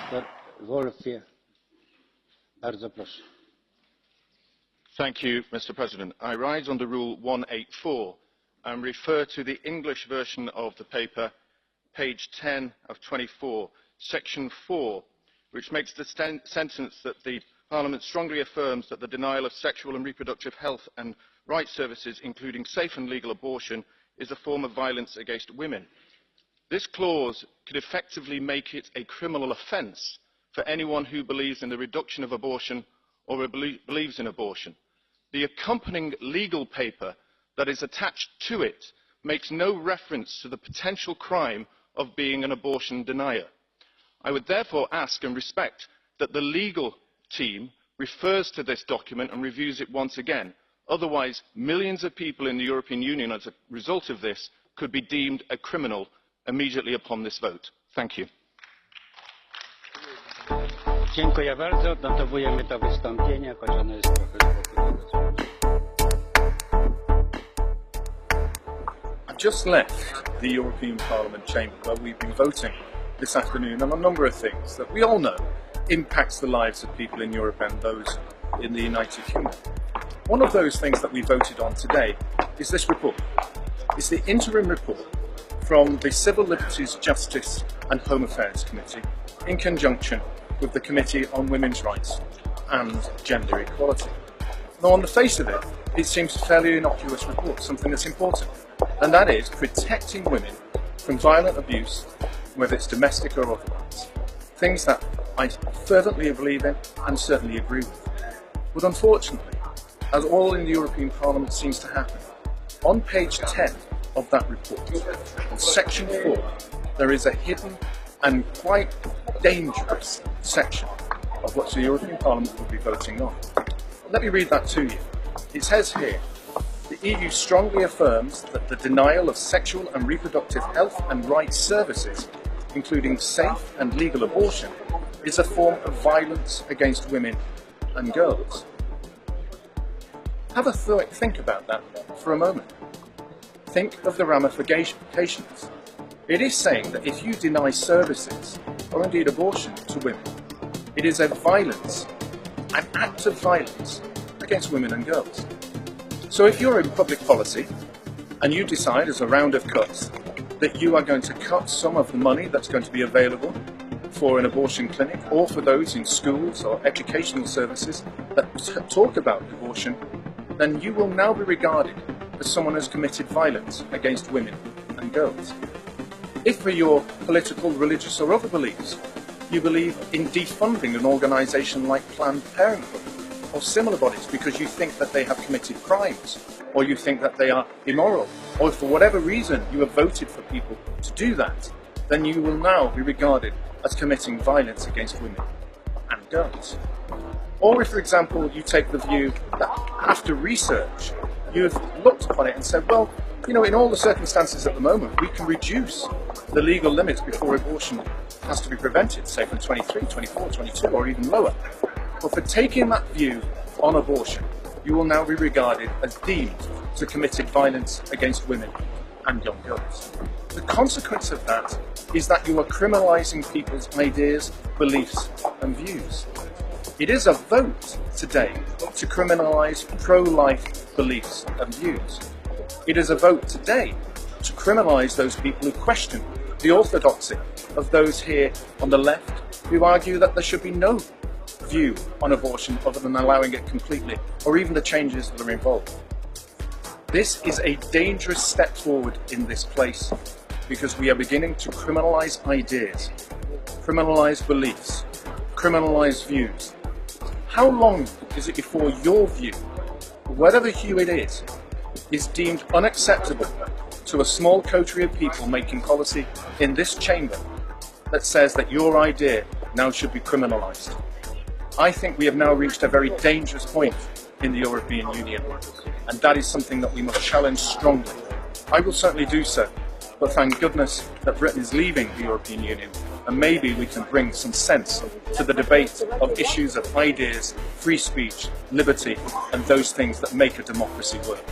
Mr. Woolfe. Bardzo proszę. Thank you, Mr. President. I rise under Rule 184 and refer to the English version of the paper, page 10 of 24, section 4, which makes the sentence that the Parliament strongly affirms that the denial of sexual and reproductive health and rights services, including safe and legal abortion, is a form of violence against women. This clause could effectively make it a criminal offence for anyone who believes in the reduction of abortion or believes in abortion. The accompanying legal paper that is attached to it makes no reference to the potential crime of being an abortion denier. I would therefore ask and respect that the legal team refers to this document and reviews it once again. Otherwise, millions of people in the European Union as a result of this could be deemed a criminal immediately upon this vote. Thank you. Dziękuję bardzo. Notowujemy to wystąpienie, choć ono jest trochę I've just left the European Parliament chamber where we've been voting this afternoon on a number of things that we all know impacts the lives of people in Europe and those in the United Kingdom. One of those things that we voted on today is this report. It's the interim report from the Civil Liberties, Justice and Home Affairs Committee in conjunction with the Committee on Women's Rights and Gender Equality. Now, on the face of it, it seems a fairly innocuous report, something that's important, and that is protecting women from violent abuse, whether it's domestic or otherwise. Things that I fervently believe in and certainly agree with. But unfortunately, as all in the European Parliament seems to happen, on page 10 of that report, in section 4, there is a hidden and quite dangerous section of what the European Parliament will be voting on. Let me read that to you. It says here, the EU strongly affirms that the denial of sexual and reproductive health and rights services, including safe and legal abortion, is a form of violence against women and girls. Have a think about that for a moment. Think of the ramifications. It is saying that if you deny services, or indeed abortion, to women, it is a violence, an act of violence against women and girls. So if you're in public policy, and you decide as a round of cuts that you are going to cut some of the money that's going to be available for an abortion clinic, or for those in schools or educational services that talk about abortion, then you will now be regarded as someone who has committed violence against women and girls. If for your political, religious or other beliefs, you believe in defunding an organisation like Planned Parenthood or similar bodies because you think that they have committed crimes, or you think that they are immoral, or for whatever reason you have voted for people to do that, then you will now be regarded as committing violence against women and girls. Or if, for example, you take the view that after research, you've looked upon it and said, well, you know, in all the circumstances at the moment, we can reduce the legal limits before abortion has to be prevented, say from 23, 24, 22, or even lower. But for taking that view on abortion, you will now be regarded as deemed to have committed violence against women and young girls. The consequence of that is that you are criminalising people's ideas, beliefs and views. It is a vote today to criminalise pro-life beliefs and views. It is a vote today to criminalise those people who question the orthodoxy of those here on the left who argue that there should be no view on abortion other than allowing it completely, or even the changes that are involved. This is a dangerous step forward in this place because we are beginning to criminalise ideas, criminalise beliefs, criminalise views. How long is it before your view, whatever hue it is deemed unacceptable to a small coterie of people making policy in this chamber that says that your idea now should be criminalised? I think we have now reached a very dangerous point in the European Union, and that is something that we must challenge strongly. I will certainly do so, but thank goodness that Britain is leaving the European Union, and maybe we can bring some sense to the debate of issues of ideas, free speech, liberty, and those things that make a democracy work.